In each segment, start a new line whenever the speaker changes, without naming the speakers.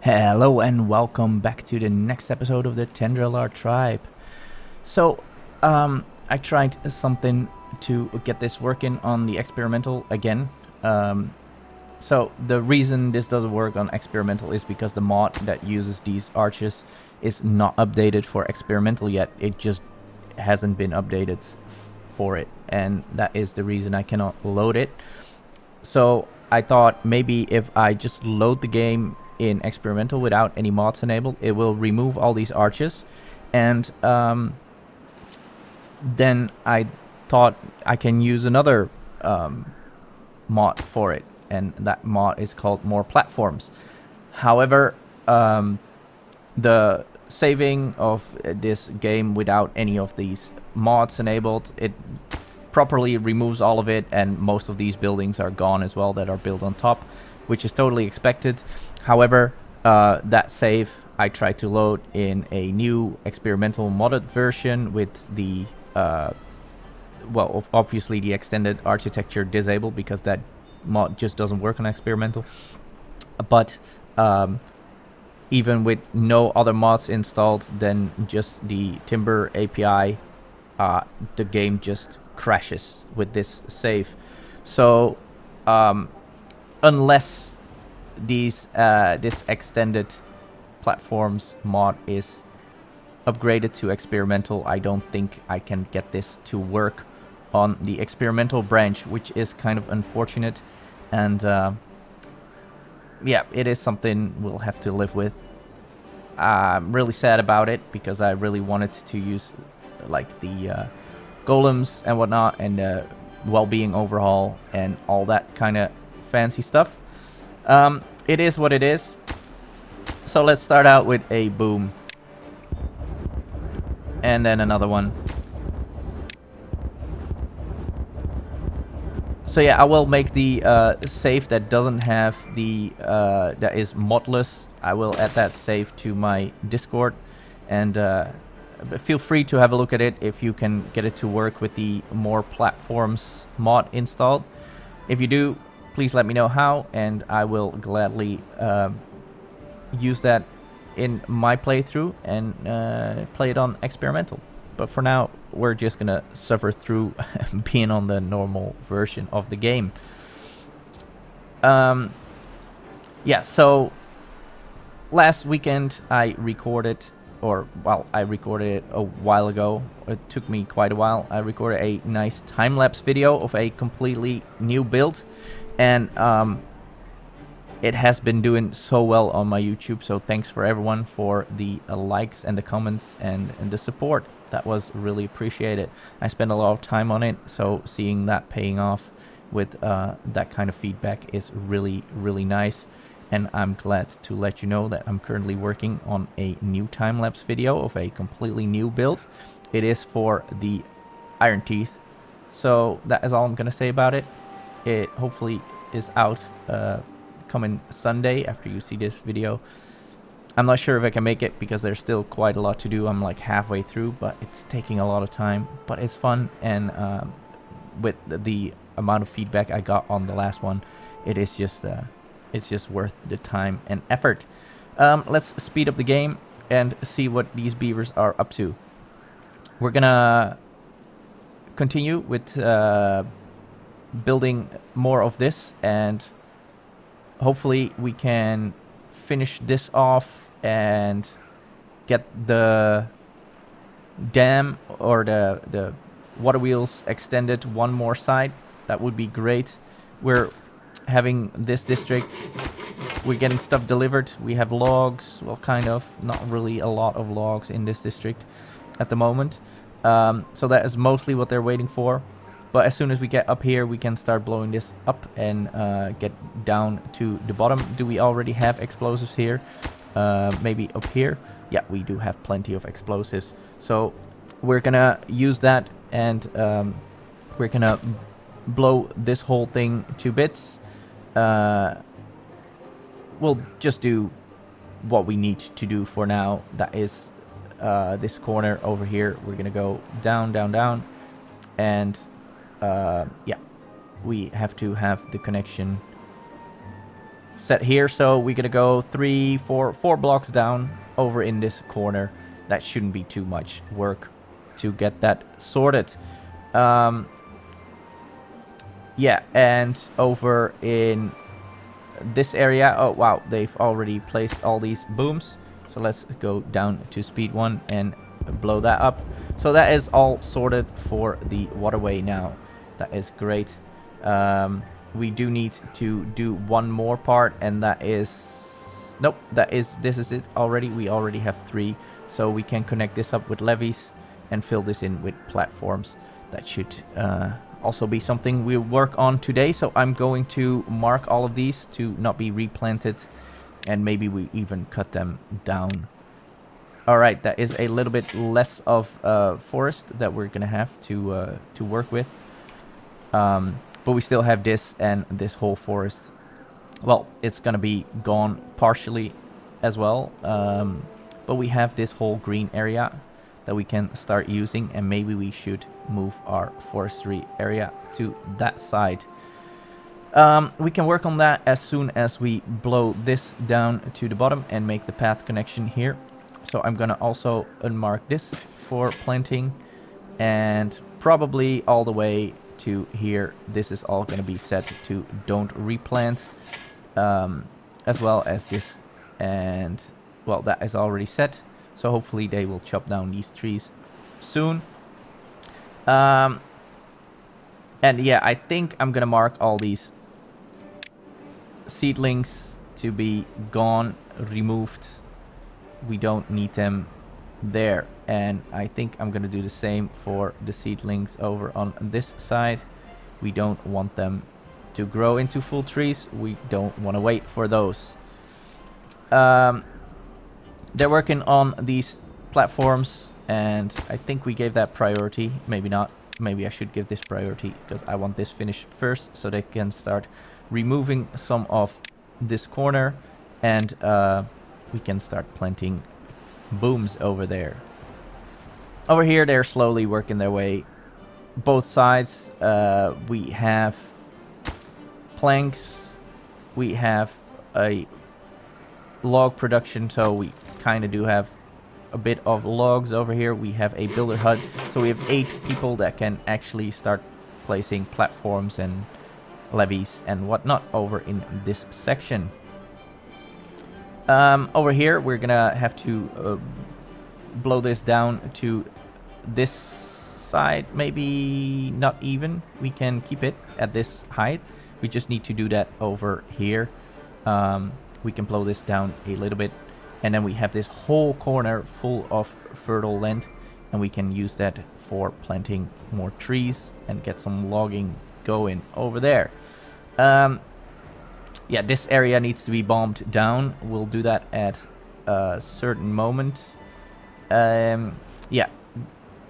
Hello and welcome back to the next episode of the Tendrillar tribe. So, I tried something to get this working on the experimental again. So the reason this doesn't work on experimental is because the mod that uses these arches is not updated for experimental yet. It just hasn't been updated for it, and that is the reason I cannot load it. So I thought maybe if I just load the game in experimental without any mods enabled, it will remove all these arches, and then I thought I can use another mod for it, and that mod is called More Platforms. However, the saving of this game without any of these mods enabled, it properly removes all of it, and most of these buildings are gone as well that are built on top, which is totally expected. However, that save I tried to load in a new experimental modded version with the obviously the extended architecture disabled because that mod just doesn't work on experimental. But even with no other mods installed than just the Timber API, the game just crashes with this save. So unless this extended platforms mod is upgraded to experimental, I don't think I can get this to work on the experimental branch, which is kind of unfortunate. And yeah, it is something we'll have to live with. I'm really sad about it because I really wanted to use like the golems and whatnot, and well-being overhaul and all that kind of fancy stuff. It is what it is. So let's start out with a boom. And then another one. So yeah, I will make the save that doesn't have the that is modless. I will add that save to my Discord, and feel free to have a look at it if you can get it to work with the More Platforms mod installed. If you do, please let me know how, and I will gladly use that in my playthrough and play it on experimental. But for now, we're just gonna suffer through being on the normal version of the game. Yeah, so last weekend I recorded, I recorded it a while ago. It took me quite a while. I recorded a nice time-lapse video of a completely new build, and it has been doing so well on my YouTube, so thanks for everyone for the likes and the comments and the support. That was really appreciated. I spent a lot of time on it, so seeing that paying off with that kind of feedback is really, really nice. And I'm glad to let you know that I'm currently working on a new time-lapse video of a completely new build. It is for the Iron Teeth. So that is all I'm going to say about it. It hopefully is out coming Sunday after you see this video. I'm not sure if I can make it because there's still quite a lot to do. I'm like halfway through, but it's taking a lot of time. But it's fun, and with the amount of feedback I got on the last one, it's just worth the time and effort. Let's speed up the game and see what these beavers are up to. We're gonna continue with building more of this, and hopefully we can finish this off and get the dam or the water wheels extended one more side. That would be great. We're having this district, we're getting stuff delivered. We have logs, well, kind of, not really a lot of logs in this district at the moment. So that is mostly what they're waiting for. But as soon as we get up here, we can start blowing this up and get down to the bottom. Do we already have explosives here? Maybe up here? Yeah, we do have plenty of explosives. So we're gonna use that, and we're gonna blow this whole thing to bits. We'll just do what we need to do for now. That is this corner over here. We're gonna go down, down, down, and yeah, we have to have the connection set here. So we're gonna go 4 blocks down over in this corner. That shouldn't be too much work to get that sorted. Yeah, and over in this area, oh wow, they've already placed all these booms. So let's go down to speed 1 and blow that up. So that is all sorted for the waterway now. That is great. We do need to do one more part, and that is... Nope, this is it already. We already have 3. So we can connect this up with levees and fill this in with platforms. That should also be something we'll work on today. So I'm going to mark all of these to not be replanted, and maybe we even cut them down. Alright, that is a little bit less of forest that we're gonna have to work with. But we still have this and this whole forest. Well, it's gonna be gone partially as well. But we have this whole green area that we can start using, and maybe we should move our forestry area to that side. We can work on that as soon as we blow this down to the bottom and make the path connection here. So I'm gonna also unmark this for planting, and probably all the way to here. This is all gonna be set to don't replant, as well as this, and well, that is already set. So hopefully they will chop down these trees soon. And yeah, I think I'm gonna mark all these seedlings to be gone, removed. We don't need them there. And I think I'm gonna do the same for the seedlings over on this side. We don't want them to grow into full trees. We don't want to wait for those. They're working on these platforms, and I think we gave that priority. Maybe not. Maybe I should give this priority, because I want this finished first, so they can start removing some of this corner, and we can start planting booms over there. Over here, they're slowly working their way. Both sides, we have planks. We have a log production, so we kind of do have a bit of logs over here. We have a builder hut, so we have 8 people that can actually start placing platforms and levees and whatnot over in this section. Over here, we're gonna have to blow this down to this side. Maybe not even. We can keep it at this height. We just need to do that over here. We can blow this down a little bit, and then we have this whole corner full of fertile land, and we can use that for planting more trees and get some logging going over there. Yeah, this area needs to be bombed down. We'll do that at a certain moment. Yeah,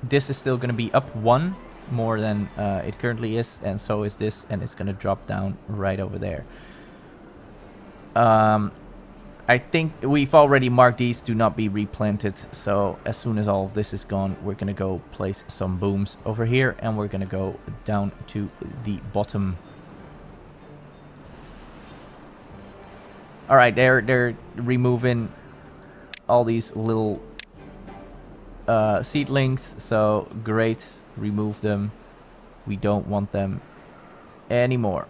this is still going to be up 1 more than it currently is, and so is this, and it's going to drop down right over there. I think we've already marked these to not be replanted, so as soon as all of this is gone, we're going to go place some booms over here, and we're going to go down to the bottom. Alright, they're removing all these little seedlings, so great, remove them. We don't want them anymore.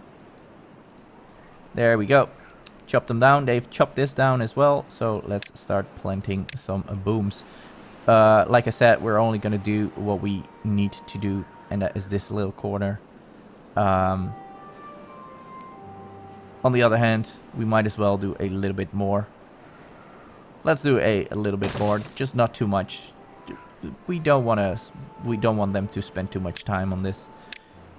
There we go. Chop them down. They've chopped this down as well, so let's start planting some booms. Like I said, we're only going to do what we need to do, and that is this little corner. On the other hand, we might as well do a little bit more. Let's do a little bit more, just not too much. We don't want them to spend too much time on this.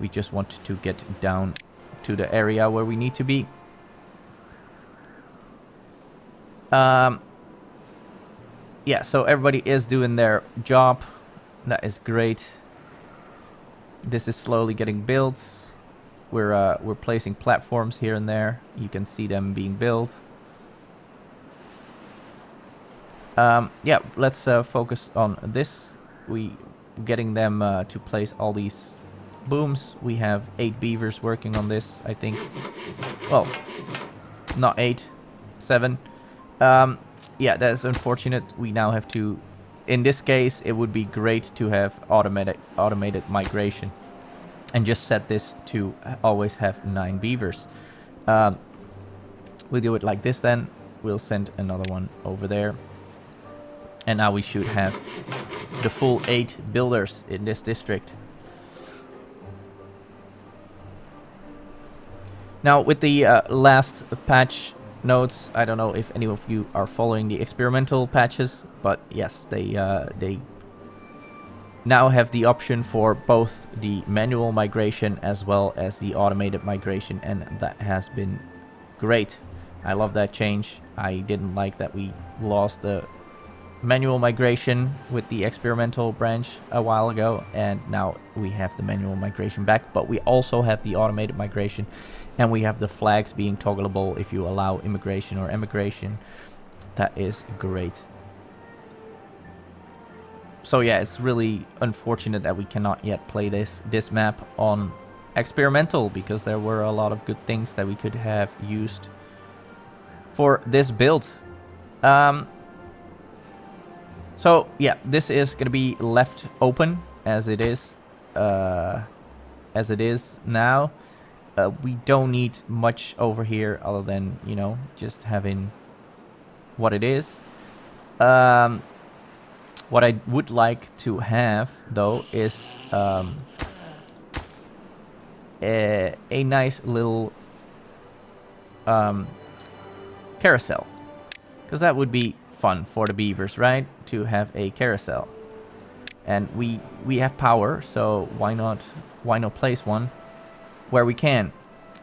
We just want to get down to the area where we need to be. Yeah, so everybody is doing their job. That is great. This is slowly getting built. We're placing platforms here and there. You can see them being built. Yeah, let's focus on this. We getting them to place all these booms. We have 8 beavers working on this, I think. Well, not 8, 7. Yeah, that is unfortunate. We now have to, in this case, it would be great to have automated migration and just set this to always have 9 beavers. We do it like this then. We'll send another one over there. And now we should have the full 8 builders in this district. Now with the last patch notes, I don't know if any of you are following the experimental patches, but yes, they now have the option for both the manual migration as well as the automated migration, and that has been great. I love that change. I didn't like that we lost the manual migration with the experimental branch a while ago, and now we have the manual migration back, but we also have the automated migration, and we have the flags being toggleable if you allow immigration or emigration. That is great. So yeah, it's really unfortunate that we cannot yet play this map on experimental, because there were a lot of good things that we could have used for this build. So yeah, this is gonna be left open as it is now. We don't need much over here other than, you know, just having what it is. What I would like to have though is a nice little carousel, because that would be fun for the beavers, right? To have a carousel, and we have power, so why not place one where we can.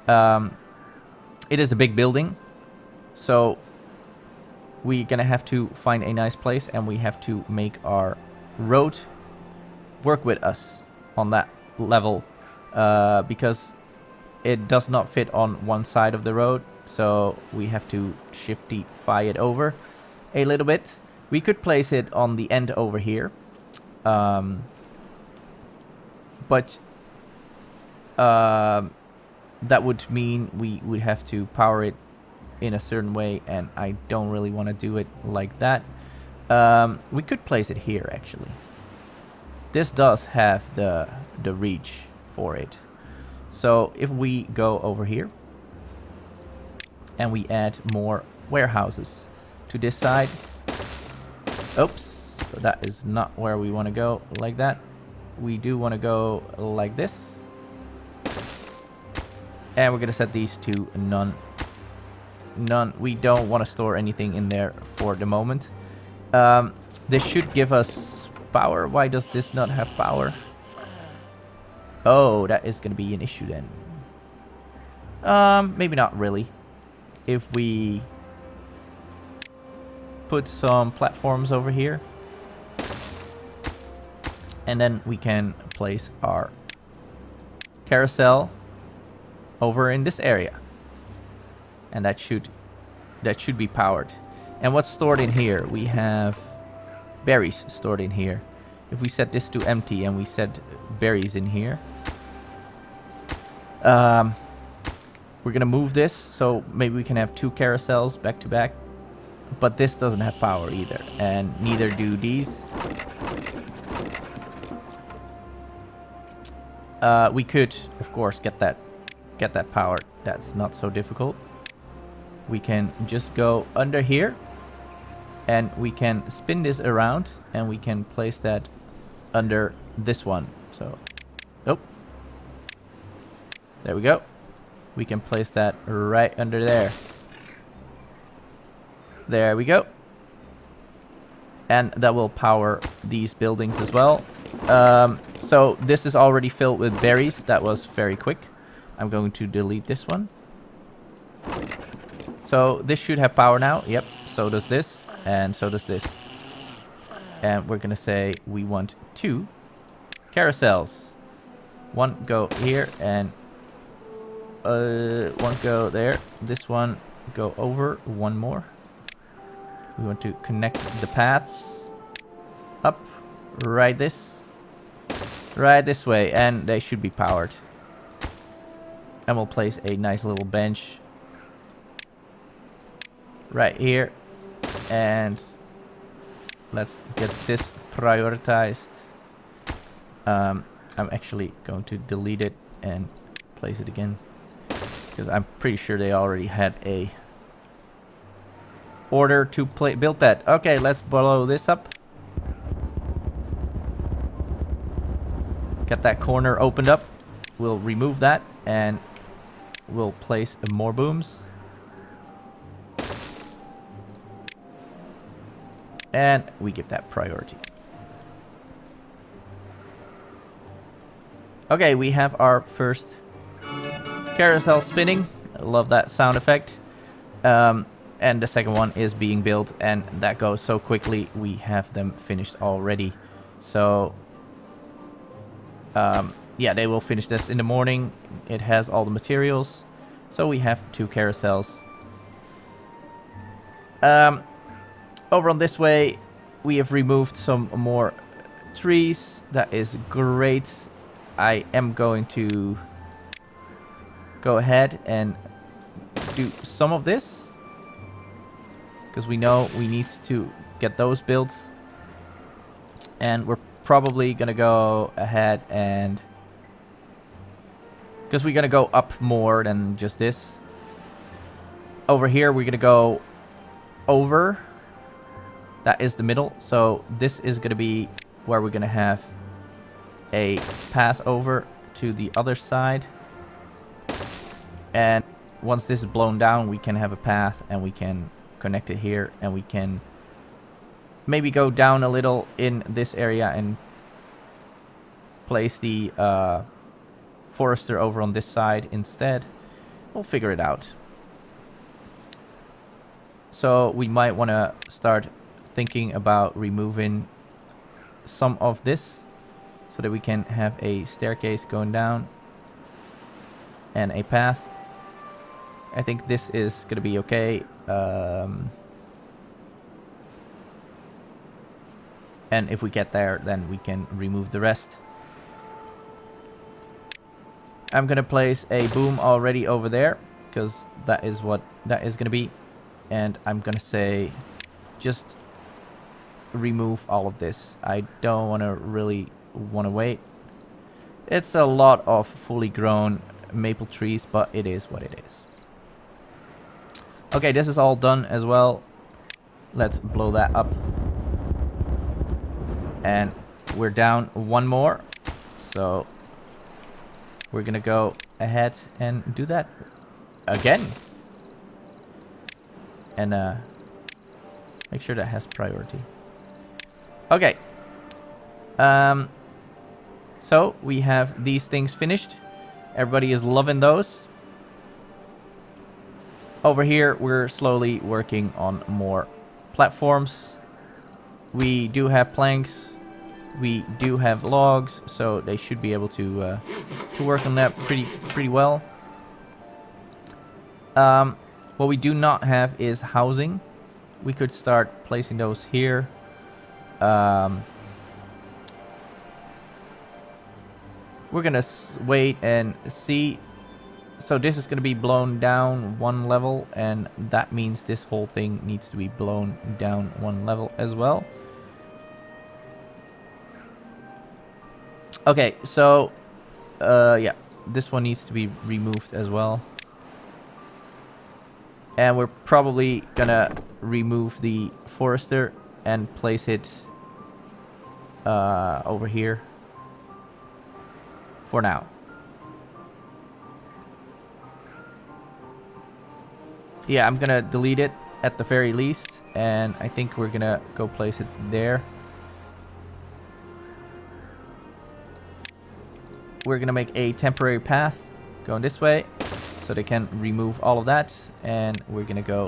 It is a big building, so we're gonna have to find a nice place, and we have to make our road work with us on that level, because it does not fit on one side of the road, so we have to shiftify it over a little bit. We could place it on the end over here, but that would mean we would have to power it in a certain way, and I don't really want to do it like that. We could place it here actually. This does have the reach for it. So if we go over here and we add more warehouses to this side. Oops, that is not where we want to go like that. We do want to go like this. And we're going to set these to none. None. We don't want to store anything in there for the moment. This should give us power. Why does this not have power? Oh, that is going to be an issue then. Maybe not really. If we put some platforms over here, and then we can place our carousel over in this area, and that should be powered. And what's stored in here? We have berries stored in here. If we set this to empty and we set berries in here, we're gonna move this, so maybe we can have 2 carousels back to back. But this doesn't have power either, and neither do these. We could, of course, get that powered. That's not so difficult. We can just go under here, and we can spin this around, and we can place that under this one. So, oh, there we go. We can place that right under there. There we go. And that will power these buildings as well. So this is already filled with berries. That was very quick. I'm going to delete this one. So this should have power now. Yep, so does this, and so does this. And we're gonna say we want 2 carousels. One go here, and one go there. This one go over, one more. We want to connect the paths up right this way, and they should be powered. And we'll place a nice little bench right here. And let's get this prioritized. I'm actually going to delete it and place it again, because I'm pretty sure they already had a order to build that. Okay, let's blow this up. Get that corner opened up. We'll remove that and we'll place more booms. And we give that priority. Okay, we have our first carousel spinning. I love that sound effect. And the second one is being built, and that goes so quickly. We have them finished already. So, yeah, they will finish this in the morning. It has all the materials. So we have 2 carousels. Over on this way, we have removed some more trees. That is great. I am going to go ahead and do some of this, because we know we need to get those built. And we're probably going to go ahead and... because we're going to go up more than just this. Over here, we're going to go over. That is the middle. So this is going to be where we're going to have a pass over to the other side. And once this is blown down, we can have a path and we can connect it here, and we can maybe go down a little in this area and place the forester over on this side instead. We'll figure it out. So we might want to start thinking about removing some of this so that we can have a staircase going down and a path. I think this is going to be okay. And if we get there, then we can remove the rest. I'm going to place a boom already over there, because that is what that is going to be. And I'm going to say just remove all of this. I don't want to really wait. It's a lot of fully grown maple trees, but it is what it is. Okay, this is all done as well. Let's blow that up. And we're down one more. So we're going to go ahead and do that again. And make sure that has priority. Okay. So we have these things finished. Everybody is loving those. Over here, we're slowly working on more platforms. We do have planks. We do have logs, so they should be able to work on that pretty well. What we do not have is housing. We could start placing those here. We're gonna wait and see. So this is gonna be blown down one level, and that means this whole thing needs to be blown down one level as well. Okay, so yeah, this one needs to be removed as well. And we're probably gonna remove the forester and place it over here for now. Yeah, I'm gonna delete it at the very least, and I think we're gonna go place it there. We're gonna make a temporary path going this way so they can remove all of that, and we're gonna go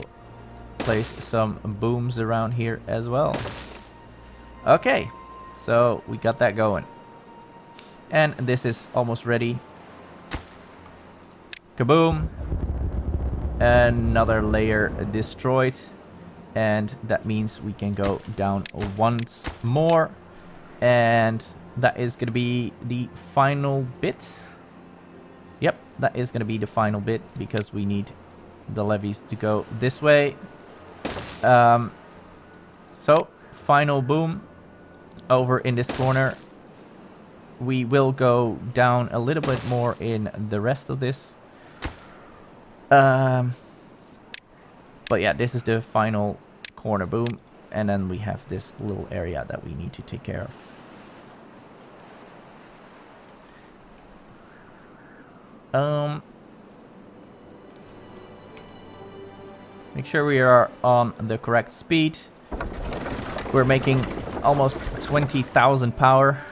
place some booms around here as well. Okay, so we got that going, and this is almost ready. Kaboom! Another layer destroyed, and that means we can go down once more, and that is going to be the final bit. Yep, that is going to be the final bit, because we need the levees to go this way. So, final boom over in this corner. We will go down a little bit more in the rest of this. But yeah, this is the final corner boom. And then we have this little area that we need to take care of. Make sure we are on the correct speed. We're making almost 20,000 power.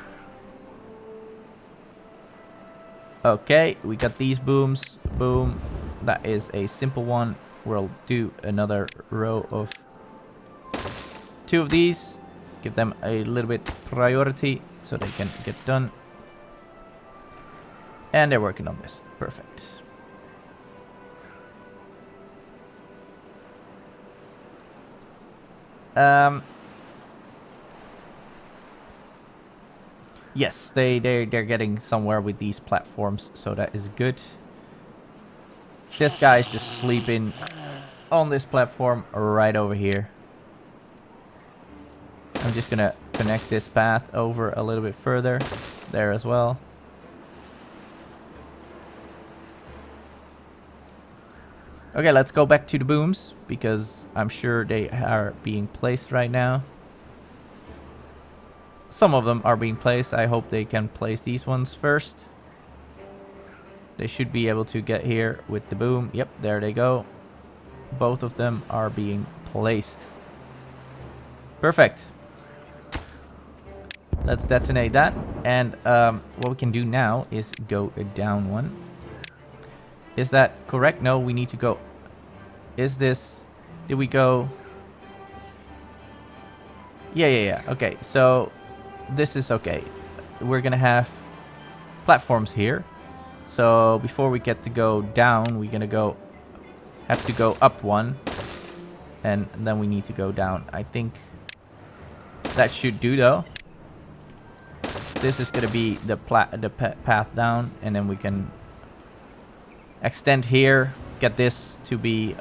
Okay, we got these booms. Boom. That is a simple one. We'll do another row of 2 of these. Give them a little bit priority so they can get done. And they're working on this. Perfect. Yes, they're getting somewhere with these platforms, so that is good. This guy's just sleeping on this platform right over here. I'm just gonna connect this path over a little bit further there as well. Okay, let's go back to the booms because I'm sure they are being placed right now. Some of them are being placed. I hope they can place these ones first. They should be able to get here with the boom. Yep, there they go. Both of them are being placed. Perfect. Let's detonate that. And what we can do now is go down one. Is that correct? No, we need to go. Is this... Did we go... Yeah. Okay, so this is okay. We're gonna have platforms here. So before we get to go down, we're gonna have to go up one. And then we need to go down. I think that should do though. This is gonna be the path down, and then we can extend here, get this to be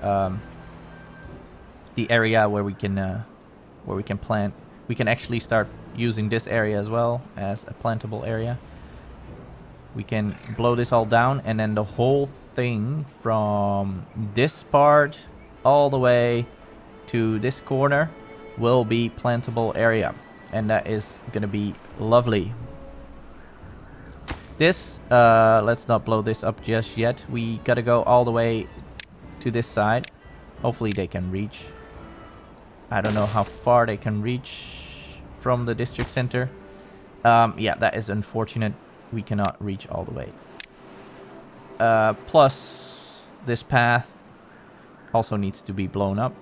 the area where we can plant. We can actually start using this area as well as a plantable area. We can blow this all down, and then the whole thing from this part all the way to this corner will be plantable area, and that is gonna be lovely. This, let's not blow this up just yet. We gotta go all the way to this side. Hopefully they can reach. I don't know how far they can reach from the district center. Yeah, that is unfortunate. We cannot reach all the way. Plus, this path also needs to be blown up.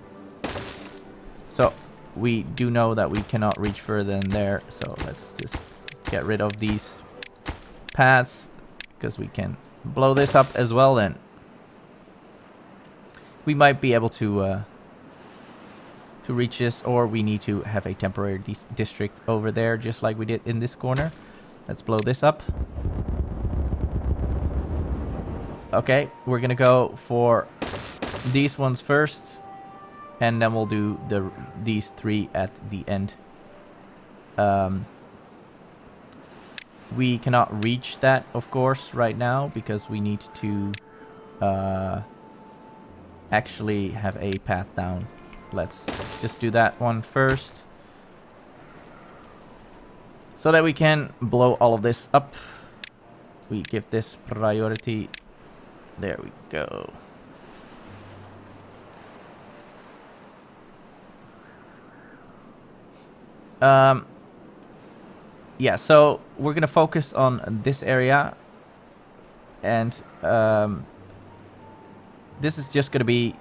So, we do know that we cannot reach further than there. So, let's just get rid of these paths, because we can blow this up as well. Then we might be able to reach this, or we need to have a temporary district over there, just like we did in this corner. Let's blow this up. Okay, we're gonna go for these ones first, and then we'll do these 3 at the end. We cannot reach that, of course, right now, because we need to actually have a path down. Let's just do that one first, so that we can blow all of this up. We give this priority. There we go. Yeah, so we're gonna focus on this area, and this is just gonna be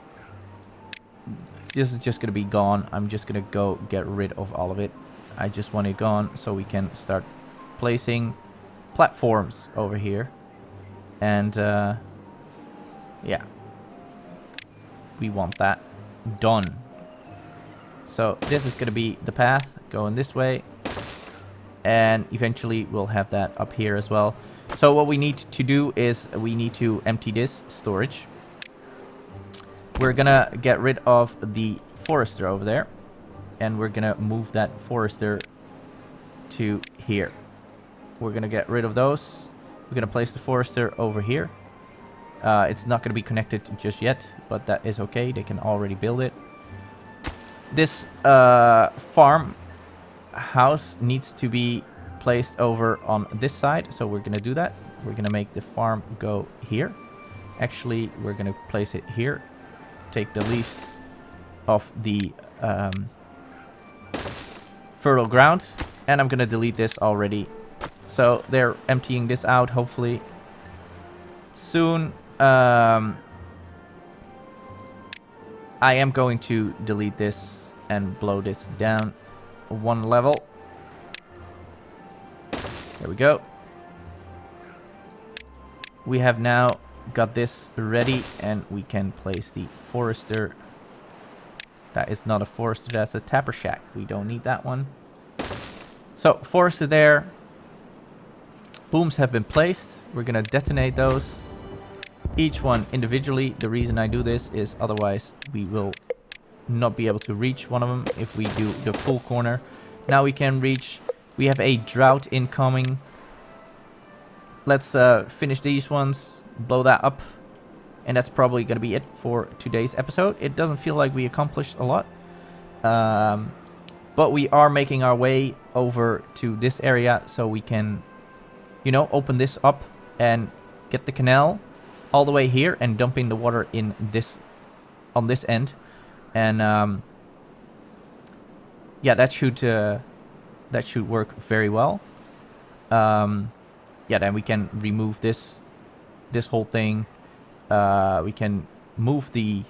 gone. I'm just gonna go get rid of all of it. I just want it gone so we can start placing platforms over here. And yeah, we want that done. So this is gonna be the path going this way, and eventually we'll have that up here as well. So what we need to do is we need to empty this storage. We're gonna get rid of the forester over there. And we're gonna move that forester to here. We're gonna get rid of those. We're gonna place the forester over here. It's not gonna be connected just yet, but that is okay. They can already build it. This farm house needs to be placed over on this side, so we're gonna do that. We're gonna make the farm go here. Actually, we're gonna place it here. Take the least of the fertile ground, and I'm gonna delete this already. So they're emptying this out hopefully soon. I am going to delete this and blow this down one level. There we go. We have now got this ready, and we can place the forester. That is not a forester, that's a tapper shack. We don't need that one. So, forester there. Booms have been placed. We're gonna detonate those. Each one individually. The reason I do this is otherwise we will not be able to reach one of them if we do the full corner. Now we can reach. We have a drought incoming. Let's finish these ones. Blow that up. And that's probably going to be it for today's episode. It doesn't feel like we accomplished a lot. But we are making our way over to this area so we can, you know, open this up and get the canal all the way here and dumping the water in this, on this end. And yeah, that should work very well. Yeah, then we can remove this whole thing. We can move the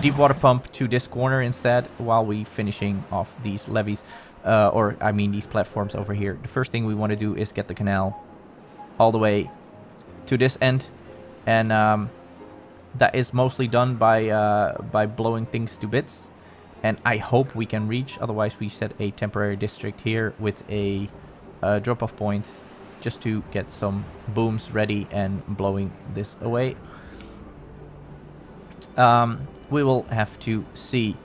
deep water pump to this corner instead while we finishing off these levees, or I mean these platforms over here. The first thing we want to do is get the canal all the way to this end, and that is mostly done by blowing things to bits. And I hope we can reach. Otherwise, we set a temporary district here with a drop-off point, just to get some booms ready and blowing this away. We will have to see.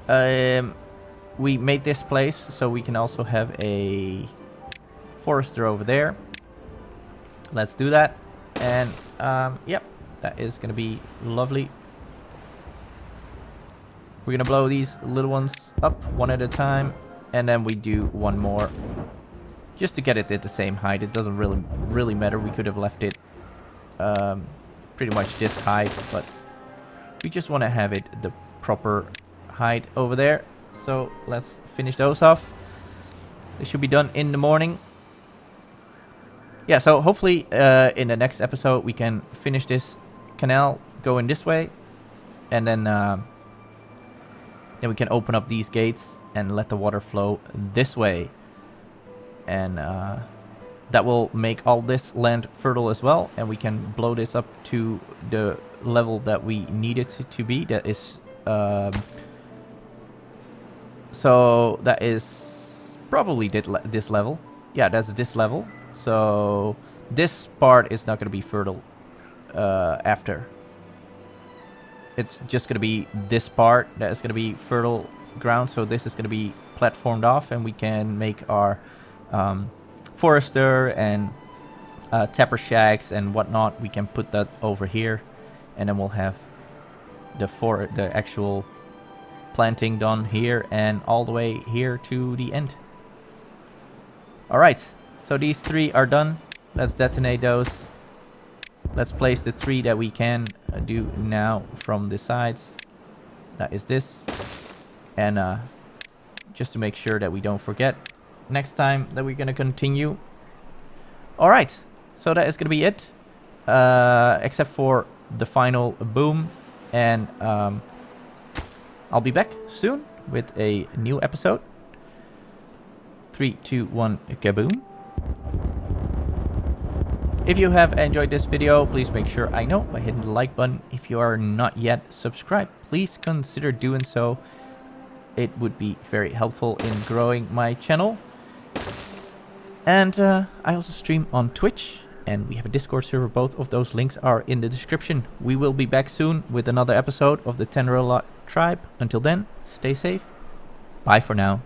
We made this place so we can also have a forester over there. Let's do that. And yep, that is gonna be lovely. We're gonna blow these little ones up one at a time, and then we do one more just to get it at the same height. It doesn't really matter. We could have left it pretty much this height, but we just want to have it the proper height over there. So let's finish those off. They should be done in the morning. Yeah, so hopefully in the next episode we can finish this canal going this way, and then we can open up these gates and let the water flow this way. And that will make all this land fertile as well, and we can blow this up to the level that we need it to be. That is so that is probably this level. Yeah, that's this level. So this part is not going to be fertile after. It's just going to be this part that is going to be fertile ground. So this is going to be platformed off, and we can make our forester and tapper shacks and whatnot. We can put that over here, and then we'll have the actual planting done here and all the way here to the end. All right, so these three are done. Let's detonate those. Let's place the three that we can do now from the sides. That is this, and just to make sure that we don't forget next time that we're gonna continue. All right, so that is gonna be it, except for the final boom, and I'll be back soon with a new episode. 3, 2, 1, kaboom. If you have enjoyed this video, please make sure I know by hitting the like button. If you are not yet subscribed, please consider doing so. It would be very helpful in growing my channel. And I also stream on Twitch, and we have a Discord server. Both of those links are in the description. We will be back soon with another episode of the Tendrillar tribe. Until then, stay safe. Bye for now.